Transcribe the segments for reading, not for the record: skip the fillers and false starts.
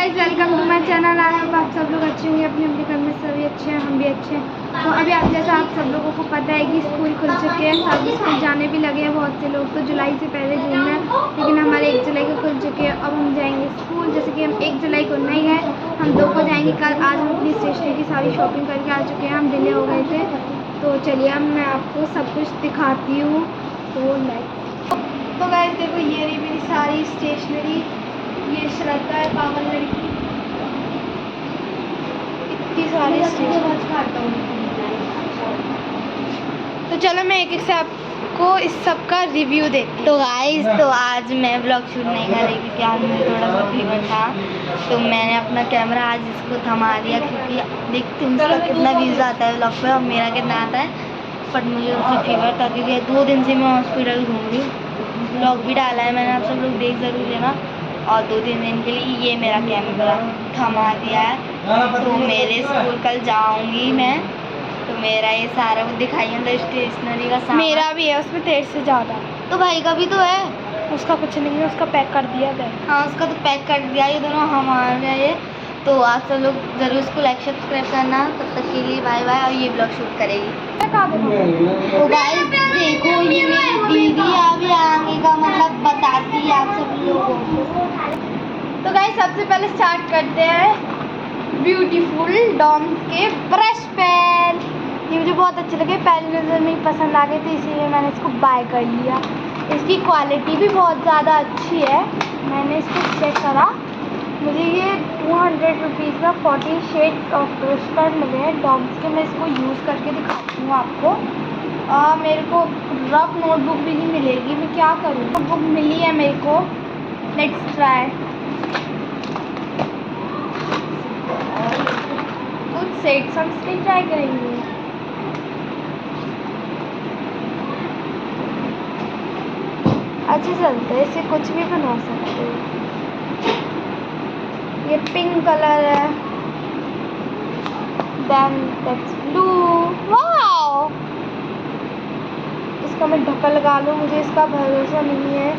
Guys, welcome to my channel. I hope आप सब लोग अच्छे होंगे, अपने अपने घर में सभी अच्छे हैं, हम भी अच्छे हैं। तो अभी आप जैसा आप सब लोगों को पता है कि स्कूल खुल चुके हैं, सब स्कूल जाने भी लगे हैं। बहुत से लोग तो जुलाई से पहले जून में, लेकिन हमारे 1 जुलाई को खुल चुके हैं। अब हम जाएंगे स्कूल, जैसे कि हम 1 जुलाई को नहीं गए, हम 2 को जाएंगे कल। आज हम अपनी स्टेशनरी की सारी शॉपिंग करके आ चुके हैं, हम डिले हो गए थे। तो चलिए अब मैं आपको सब कुछ दिखाती हूँ। तो गाइस देखो, ये रही मेरी सारी स्टेशनरी। ये श्रद्धा है, पावन लड़की, इतनी सारी तो चलो मैं एक एक से आपको इस सब का रिव्यू देती हूँ। तो गाइस, तो आज मैं व्लॉग शूट नहीं कर रही क्योंकि आज मुझे थोड़ा सा फीवर था। तो मैंने अपना कैमरा आज इसको थमा दिया क्योंकि देखते हैं उसका कितना व्यूज़ आता है व्लॉग पे और मेरा कितना आता है। बट मुझे उससे फीवर था क्योंकि 2 दिन से मैं हॉस्पिटल घूम रही हूँ। व्लॉग भी डाला है मैंने, आप सब लोग देख ज़रूर लेना। और 2-3 दिन के लिए ये मेरा कैमरा थमा दिया है। तो मेरे स्कूल कल जाऊँगी मैं, तो मेरा ये सारा वो दिखाई अंदर स्टेशनरी का सामान। मेरा भी है, उसमें 13 से ज़्यादा। तो भाई का भी तो है। उसका कुछ नहीं है, उसका पैक कर दिया गया। हाँ, उसका तो पैक कर दिया। ये दोनों हमारे ये। तो आप सब लोग ज़रूर इसको लाइक सब्सक्राइब करना। तब तक के लिए बाय बाय। और ये ब्लॉग शूट करेगी। तो गाइस देखो, ये मेरी दीदी अभी आगे का मतलब बताती है आप सब लोगों को। तो गाइस सबसे पहले स्टार्ट करते हैं ब्यूटीफुल डॉम्स के ब्रश पेन। ये मुझे बहुत अच्छे लगे, पहली नज़र में ही पसंद आ गए थे, इसीलिए मैंने इसको बाय कर लिया। इसकी क्वालिटी भी बहुत ज़्यादा अच्छी है। मैंने इसको चेक करा, मुझे ये 200 रुपीज़ का 40 शेड्स ऑफ ब्रश पेन मिले हैं डॉम्स के। मैं इसको यूज़ करके दिखाती हूँ आपको। मेरे को रफ नोटबुक भी नहीं मिलेगी, मैं क्या करूँ। नोटबुक मिली है मेरे को, लेट्स ट्राई। कुछ सेट्स हम इसलिए ट्राई करेंगे। अच्छे चलते हैं, इससे कुछ भी बना सकते हैं। ये पिंक कलर है, देन दैट्स ब्लू। वाओ, इसका मैं ढक्कन लगा लूँ, मुझे इसका भरोसा नहीं है।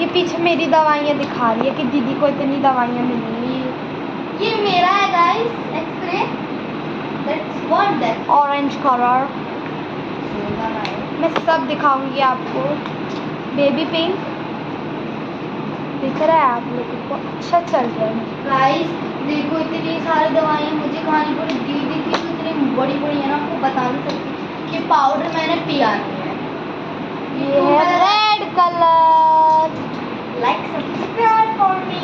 ये पीछे मेरी दवाइयाँ दिखा रही है कि दीदी को इतनी दवाइयाँ मिली। ये मेरा है guys, x ray. That's what that orange colour. मैं सब दिखाऊंगी आपको। बेबी पिंक दिख रहा है आप लोगों को, अच्छा चल रहा है। गाइस देखो, इतनी सारी दवाइयाँ मुझे खानी पड़ी। दीदी की तो इतनी बड़ी बड़ी है ना, आपको बता नहीं सकती। ये पाउडर मैंने पिया नहीं है। ये है red colour. Like subscribe for me.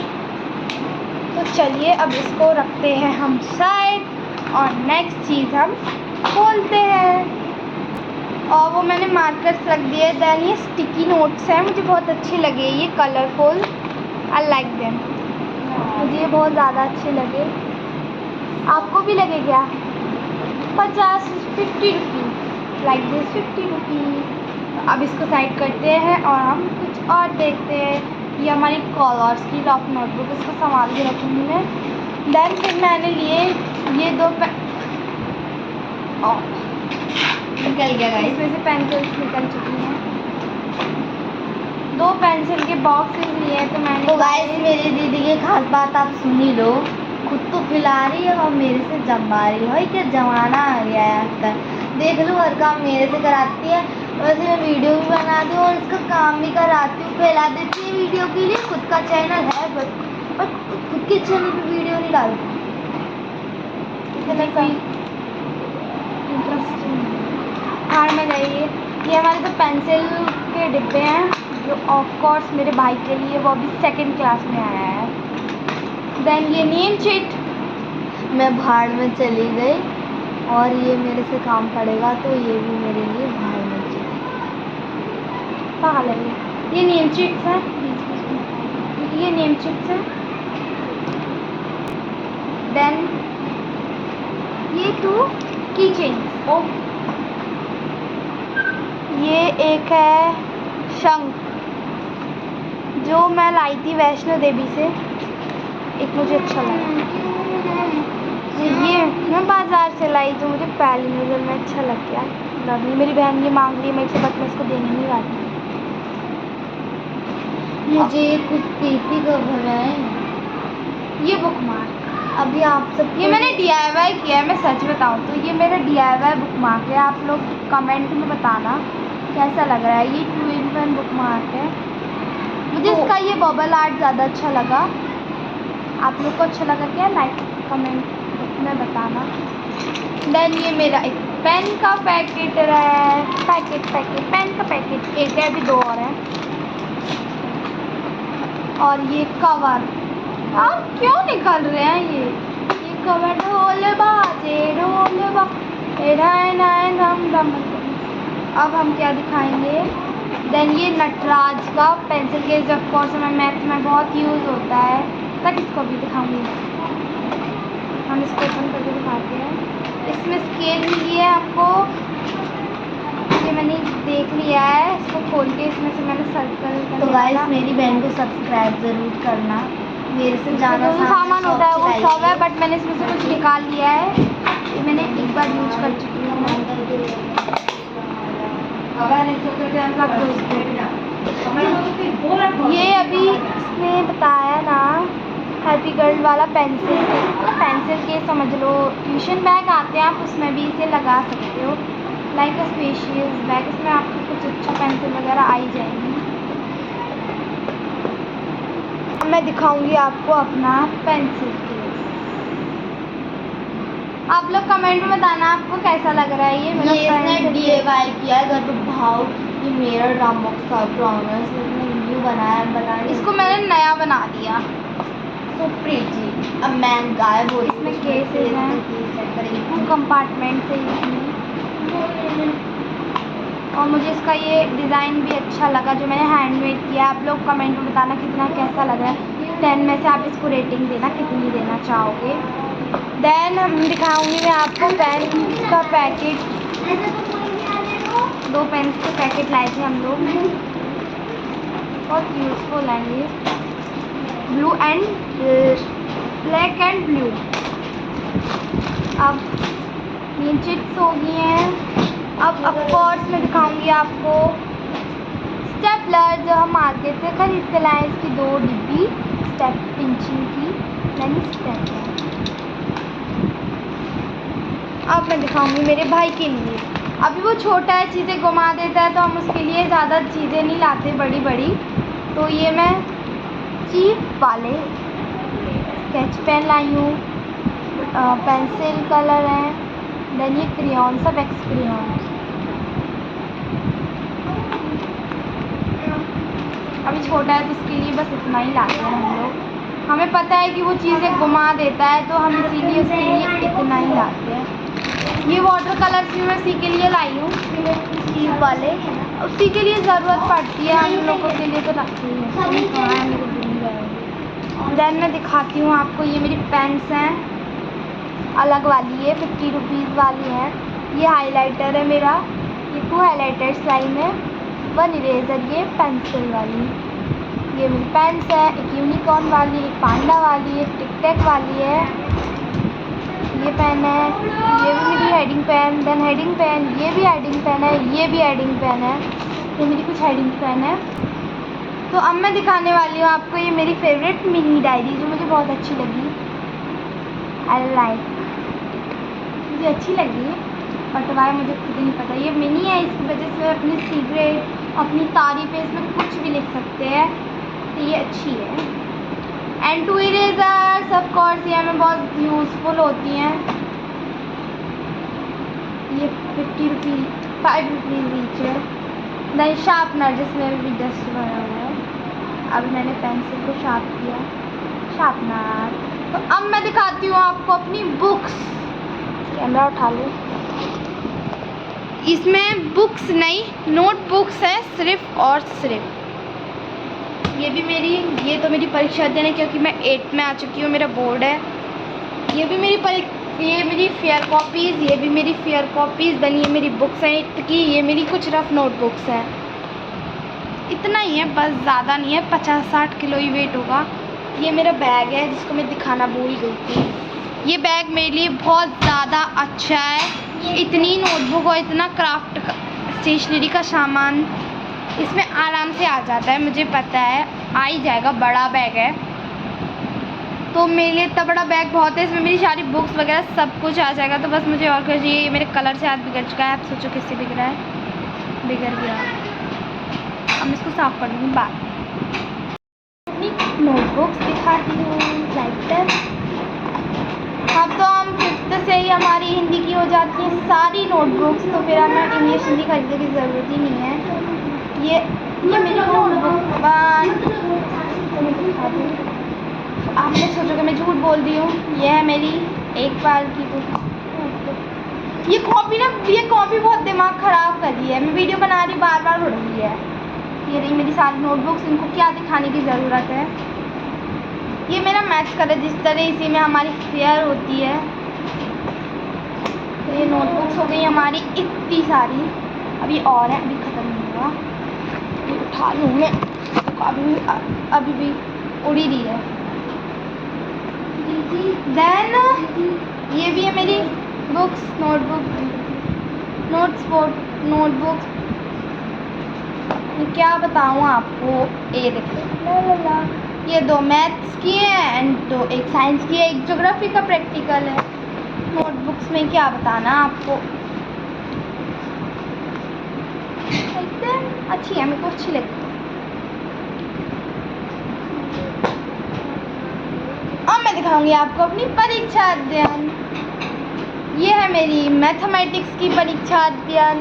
तो चलिए अब इसको रखते हैं हम साइड, और नेक्स्ट चीज़ हम खोलते हैं। और वो मैंने मार्कर्स रख दिए। देन ये स्टिकी नोट्स हैं, मुझे बहुत अच्छे लगे, ये कलरफुल, आई लाइक देम। मुझे ये बहुत ज़्यादा अच्छे लगे, आपको भी लगे क्या? 50 रुपीज़ लाइक दिस 50 रुपीज़। अब इसको साइड करते हैं और हम कुछ और देखते हैं। ये हमारी कलर्स की रफ नोटबुक, इसको संभाल के रखूँगी मैं। देन फिर मैंने लिए ये 2 निकल गया गाइस। इसमें से पेंसिल्स निकल चुकी हैं। 2 पेंसिल के बॉक्सेस लिए हैं, तो मैंने। तो गाइस मेरी दीदी की खास बात आप सुन ही लो। खुद तो खिला रही है और मेरे से जमा रही है। क्या जमाना आ गया है आजकल। देख लो, हर काम मेरे से कराती है। वैसे मैं वीडियो भी बनाती हूँ और इसका काम भी कराती हूँ, फैला देती है वीडियो के लिए। खुद का चैनल है बट खुद के चैनल पर वीडियो नहीं डालती। इंटरेस्टिंग हार में जाइए। ये हमारे तो पेंसिल के डिब्बे हैं, जो ऑफ कोर्स मेरे भाई के लिए, वो अभी 2nd क्लास में आया है। देन ये नेम शीट, मैं भाड़ में चली गई और ये मेरे से काम पड़ेगा, तो ये भी मेरे लिए भाड़ में चली कहाँ लगे। ये नेम शीट्स हैं, ये नेम शीट्स हैं। देन ये 2 की चेन्स। ये एक है शंख, जो मैं लाई थी वैष्णो देवी से, एक मुझे अच्छा लगा। ये मैं बाज़ार से लाई, जो मुझे पहली नज़र में अच्छा लग गया। लवली, मेरी बहन ये मांग रही है मेरे से, बट मैं इसको देने नहीं वाली। मुझे कुछ पीपी का भरा है। ये बुक मार्क, अभी आप सब ये मैंने DIY किया है। मैं सच बताऊँ तो ये मेरा DIY बुक मार्क है। आप लोग कमेंट में बताना कैसा लग रहा है। ये 2-in-1 बुक मार्क है। मुझे इसका ये बबल आर्ट ज़्यादा अच्छा लगा। आप लोग को अच्छा लगा क्या? लाइक कमेंट में बताना। देन ये मेरा एक पेन का पैकेट है। पेन का पैकेट एक है, अभी 2 और हैं। और ये कवर, आप क्यों निकल रहे हैं? ये कवर ढोल बाजे ढोल बाजे धम धम। अब हम क्या दिखाएंगे? देन ये नटराज का पेंसिल केस, ऑफ कोर्स हमें मैथ में बहुत यूज़ होता है। तक इसको भी दिखाऊंगी। हम इसको ओपन करके दिखाते हैं। इसमें स्केल मिली है आपको, ये मैंने देख लिया है। इसको खोल के इसमें से मैंने सर्कल तो गाइस मेरी बहन को सब्सक्राइब ज़रूर करना। मेरे से ज़्यादा जो सामान होता है वो सब है, बट मैंने इसमें से कुछ निकाल लिया है। ये मैंने एक बार यूज कर चुकी हूँ। ये अभी इसने बताया ना, हैप्पी गर्ल वाला पेंसिल के समझ लो ट्यूशन बैग आते हैं, आप उसमें भी इसे लगा सकते हो। लाइक अ स्पेशियस बैग, इसमें आपको कुछ अच्छा पेंसिल वगैरह आ ही जाएंगी। मैं दिखाऊंगी आपको अपना पेंसिल केस। आप लोग कमेंट में बताना आपको कैसा लग रहा है। ये मेरा इसने DIY किया है घर पे। भाव ये मेरा ड्राम बॉक्स था पुराना, इसने न्यू बनाया। बताया इसको मैंने नया बना दिया। So pretty. अब मैन गायब हो रही है। इसमें केसेस हैं, कंपार्टमेंट से इसमें। और मुझे इसका ये डिज़ाइन भी अच्छा लगा जो मैंने हैंडमेड किया। आप लोग कमेंट में बताना कितना कैसा लग रहा है। 10 में से आप इसको रेटिंग देना, कितनी देना चाहोगे। देन हम दिखाऊंगी मैं आपको पेन का पैकेट। 2 पेन के पैकेट लाए थे हम लोग, बहुत यूज़फुल है ये। Blue and black and blue. अब ये चिप्स हो गई हैं। अब ऑफकोर्स मैं दिखाऊंगी आपको स्टेपलर जो हम मार्केट से खरीद के लाए। इसकी 2 डिब्बी स्टेप पिंचिंग की मैंने स्टेपलर। अब मैं दिखाऊंगी मेरे भाई के लिए। अभी वो छोटा है, चीज़ें घुमा देता है, तो हम उसके लिए ज़्यादा चीज़ें नहीं लाते बड़ी बड़ी। तो ये मैं चीफ वाले स्केच पेन लाई हूँ, पेंसिल कलर है। देन ये क्रेयॉन, सब एक्स क्रेयॉन। अभी छोटा है तो उसके लिए बस इतना ही लाते हैं हम लोग। हमें पता है कि वो चीज़ें घुमा देता है, तो हम इसीलिए उसके लिए इतना ही लाते हैं। ये वाटर कलर्स भी मैं उसी के लिए लाई हूँ, चीज़ वाले। उसी के लिए ज़रूरत पड़ती है, हम लोगों के लिए तो रखती है। देन मैं दिखाती हूँ आपको, ये मेरी पेन्स हैं, अलग वाली है, 50 रुपीज़ वाली है। ये हाइलाइटर है मेरा, ये 2 हाइलाइटर्स लाई में, 1 इरेज़र, ये पेंसिल वाली। ये मेरी पेन्स है, एक यूनिकॉर्न वाली, एक पांडा वाली, एक टिक टैक वाली है। ये पेन है, ये भी मेरी heading pen. Then heading pen, ये भी हेडिंग पेन है, ये भी हेडिंग पेन है। ये मेरी कुछ हेडिंग पेन है। तो अब मैं दिखाने वाली हूँ आपको ये मेरी फेवरेट मिनी डायरी, जो मुझे बहुत अच्छी लगी। आई लाइक, मुझे अच्छी लगी, बट वाई मुझे खुद नहीं पता। ये मिनी है, इसकी वजह से अपनी सीक्रेट, अपनी तारीफ़ें इसमें कुछ भी लिख सकते हैं, तो ये अच्छी है। एंड 2 इरेज़र्स ऑफ कोर्स ये हमें बहुत यूज़फुल होती हैं। ये 50 रुपीज़, 5 रुपीज़ ईच है। देन शार्पनर, जिसमें भी डस्ट भरा हुआ है। अब मैंने पेंसिल को शार्प किया, शार्पनर। तो अब मैं दिखाती हूँ आपको अपनी बुक्स। कैमरा उठा लो। इसमें बुक्स नहीं, नोटबुक्स है सिर्फ और सिर्फ। ये भी मेरी, ये तो मेरी परीक्षा देने, क्योंकि मैं 8th में आ चुकी हूँ, मेरा बोर्ड है। ये भी मेरी ये मेरी फेयर कॉपीज़, ये भी मेरी फेयर कॉपीज़ बनी। ये मेरी बुक्स हैं 8th की। ये मेरी कुछ रफ नोटबुक्स हैं। इतना ही है बस, ज़्यादा नहीं है, 50-60 किलो ही वेट होगा। ये मेरा बैग है, जिसको मैं दिखाना भूल गई थी। ये बैग मेरे लिए बहुत ज़्यादा अच्छा है। इतनी नोटबुक और इतना क्राफ्ट स्टेशनरी का सामान इसमें आराम से आ जाता है, मुझे पता है आ ही जाएगा। बड़ा बैग है, तो मेरे लिए इतना बड़ा बैग बहुत है, इसमें मेरी सारी बुक्स वगैरह सब कुछ आ जाएगा। तो बस मुझे और कुछ चाहिए। ये मेरे कलर से हाथ बिगड़ चुका है, आप सोचो किससे बिगड़ रहा है, बिगड़ गया। अब मैं इसको साफ कर दूँगी बाद में। अपनी नोटबुक्स दिखाती हूँ लाइक दैट। अब तो हम 5th से ही हमारी हिंदी की हो जाती है सारी नोटबुक्स, तो फिर हमें इंग्लिश हिंदी खरीदने की ज़रूरत ही नहीं है। ये मेरी नोटबुक आपने सोचोगे मैं झूठ बोल रही हूँ। ये है मेरी एक बार की बुक। ये कॉपी बहुत दिमाग ख़राब कर रही है। मैं वीडियो बना रही बार बार उड़ रही है। ये रही मेरी सारी नोटबुक्स, इनको क्या दिखाने की ज़रूरत है। ये मेरा मैथ्स का रजिस्टर है, इसी में हमारी फेयर होती है। तो ये नोटबुक्स हो गई हमारी इतनी सारी। अभी और है, अभी ख़त्म नहीं हुआ। ये उठा लूँ मैं, अभी भी उड़ ही रही है। देन ये भी है मेरी बुक्स, नोटबुक्स। क्या बताऊँ आपको, ये देखो ये 2 मैथ्स की है एंड 2 एक साइंस की है, एक ज्योग्राफी का प्रैक्टिकल है। नोटबुक्स में क्या बताना आपको, एकदम अच्छी है, मेरे को अच्छी लगती है। अब मैं दिखाऊंगी आपको अपनी परीक्षा अध्ययन। ये है मेरी मैथमेटिक्स की परीक्षा अध्ययन,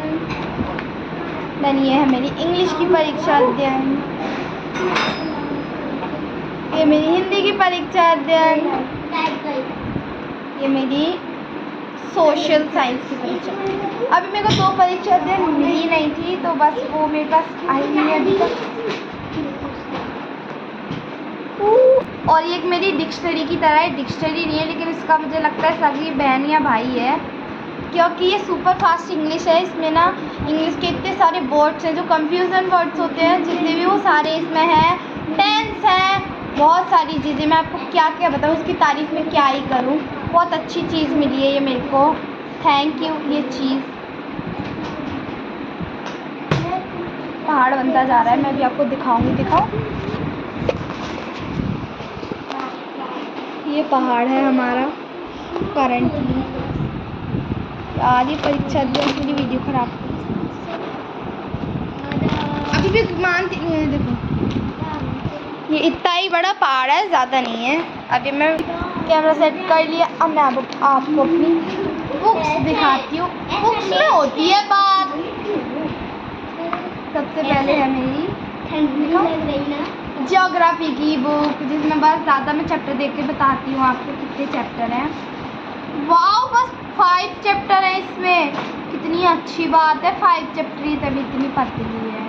देन ये है मेरी इंग्लिश की परीक्षा अध्ययन, ये मेरी हिंदी की परीक्षा अध्ययन, ये मेरी सोशल साइंस की परीक्षा। अभी मेरे को 2 परीक्षा अध्ययन मिली नहीं थी, तो बस वो मेरे पास आई नहीं है अभी तक। और ये एक मेरी डिक्शनरी की तरह है, डिक्शनरी नहीं है लेकिन इसका मुझे लगता है सगी बहन या भाई है, क्योंकि ये सुपर फास्ट इंग्लिश है। इसमें ना इंग्लिश के इतने सारे वर्ड्स हैं जो कंफ्यूजन वर्ड्स होते हैं, जितने भी वो सारे इसमें हैं। टेंस है, बहुत सारी चीज़ें, मैं आपको क्या क्या बताऊँ, उसकी तारीफ़ में क्या ही करूँ। बहुत अच्छी चीज़ मिली है ये मेरे को, थैंक यू। ये चीज़ पहाड़ बनता जा रहा है, मैं भी आपको दिखाऊंगी। दिखाओ, ये पहाड़ है हमारा करंटली। आधी परीक्षा अध्ययन पूरी वीडियो खराब अभी भी मानती नहीं है। देखो ये इतना ही बड़ा पहाड़ है, ज़्यादा नहीं है। अभी मैं कैमरा सेट कर लिया, अब मैं आपको अपनी बुक्स दिखाती हूँ। बुक्स में होती है बात। सबसे पहले है मेरी ज्योग्राफी की बुक, जिसमें बस ज़्यादा मैं चैप्टर देख के बताती हूँ आपको कितने चैप्टर हैं। वाओ, बस 5 चैप्टर हैं इसमें, कितनी अच्छी बात है। 5 चैप्टर ही तभी इतनी पतली है।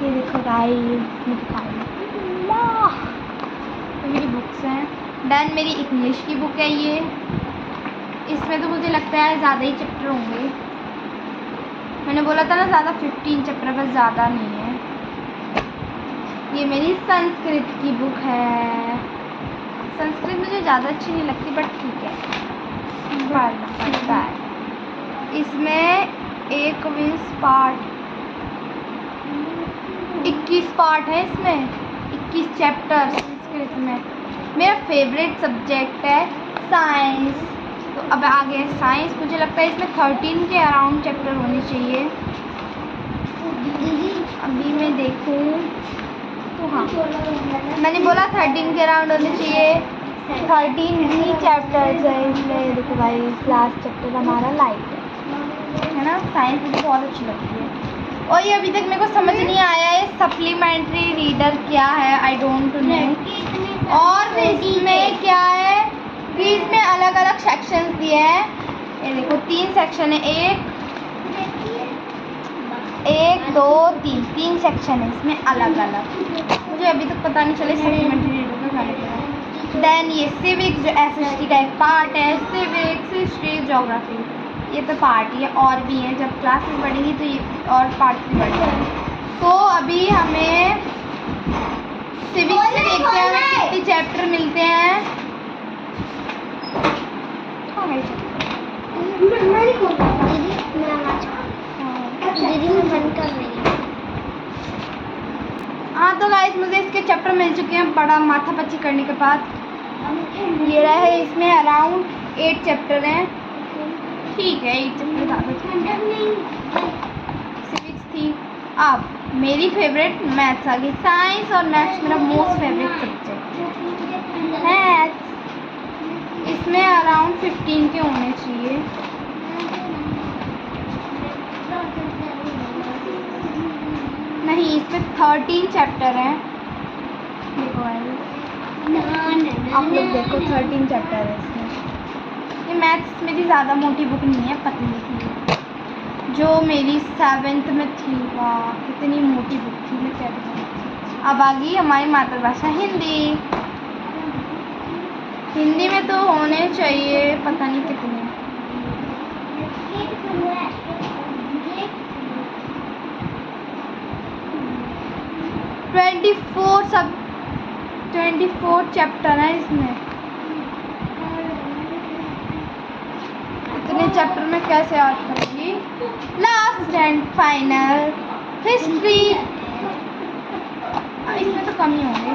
ये देखो गाइस, तो मेरी बुक्स हैं। देन मेरी इंग्लिश की बुक है ये, इसमें तो मुझे लगता है ज़्यादा ही चैप्टर होंगे। मैंने बोला था ना ज़्यादा, 15 चैप्टर, बस ज़्यादा नहीं है। ये मेरी संस्कृत की बुक है। संस्कृत मुझे ज़्यादा अच्छी नहीं लगती बट ठीक है, पढ़ना पड़ता है। इसमें 21 पार्ट, 21 पार्ट है इसमें, 21 चैप्टर संस्कृत में। मेरा फेवरेट सब्जेक्ट है साइंस। तो अब आगे है साइंस। मुझे लगता है इसमें 13 के अराउंड चैप्टर होने चाहिए। अभी मैं देखूँ तो हाँ, मैंने बोला 13 के अराउंड होने चाहिए। 13 ही चैप्टर्स है इसमें। देखो भाई, लास्ट चैप्टर हमारा लाइट है ना। साइंस मुझे बहुत अच्छी लगती है। और ये अभी तक मेरे को समझ नहीं आया है सप्लीमेंट्री रीडर क्या है, आई डोंट नो। और इसमें क्या है कि इसमें अलग अलग सेक्शंस दिए हैं। ये देखो 3 सेक्शन है, 1 2 3 सेक्शन है इसमें अलग अलग। मुझे अभी तक पता नहीं चले सप्लीमेंट्री रीडर का क्या है। देन ये सिविक्स, जो SST का एक पार्ट है। सिविक्स, हिस्ट्री, ज्योग्राफी, ये तो पार्ट ही है। और भी हैं, जब क्लासेस बढ़ेंगी तो ये और पार्ट भी बढ़ेंगे। तो अभी हमें सिविक्स से देखते हैं कितने चैप्टर मिलते हैं। हाँ तो गाइस, मुझे इसके चैप्टर मिल चुके हैं बड़ा माथापच्ची करने के बाद। ये रहे, इसमें अराउंड 8 चैप्टर हैं। ठीक है, 8 चैप्टर ज़्यादा सिविक्स थी। अब मेरी फेवरेट मैथ्स आ गई। साइंस और मैथ्स मेरा मोस्ट फेवरेट सब्जेक्ट। मैथ्स इसमें अराउंड 15 के होने चाहिए। नहीं, इसमें 13 चैप्टर हैं। देखो आप लोग देखो, 13 चैप्टर है इसमें। ये मैथ्स मेरी ज़्यादा मोटी बुक नहीं है, पतली सी है, जो मेरी 7th में थी। वाह कितनी मोटी बुक थी, मैं क्या बताऊँ। अब आ गई हमारी मातृभाषा हिंदी। हिंदी में तो होने चाहिए पता नहीं कितने। 24 चैप्टर हैं इसमें। इतने चैप्टर में कैसे याद करूँगी। लास्ट एंड फाइनल हिस्ट्री, इसमें तो कम ही होंगे।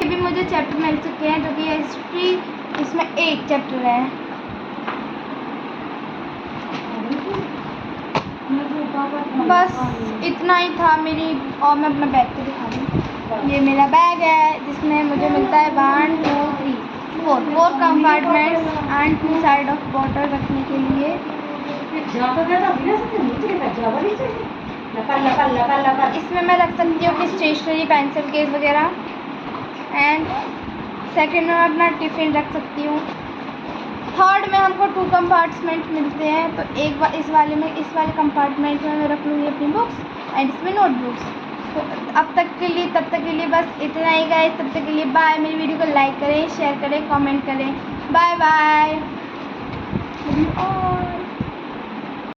भी मुझे चैप्टर मिल चुके हैं, जो कि हिस्ट्री, इसमें 8 चैप्टर है। बस इतना ही था मेरी। और मैं अपना बैग तो दिखा दूँ। ये मेरा बैग है, जिसमें मुझे मिलता है 1 2 3 4 compartments and 2 side of bottle रखने के लिए। इसमें मैं रख सकती हूँ कि स्टेशनरी, पेंसिल केस वगैरह। एंड सेकेंड में अपना टिफ़िन रख सकती हूँ। थर्ड में हमको 2 कंपार्टमेंट मिलते हैं, तो इस वाले कंपार्टमेंट में मैं रख लूँगी अपनी बुक्स एंड इसमें नोटबुक्स। तो तब तक के लिए बस इतना ही गाइस। तब तक के लिए बाय। मेरी वीडियो को लाइक करें, शेयर करें, कमेंट करें। Bye bye.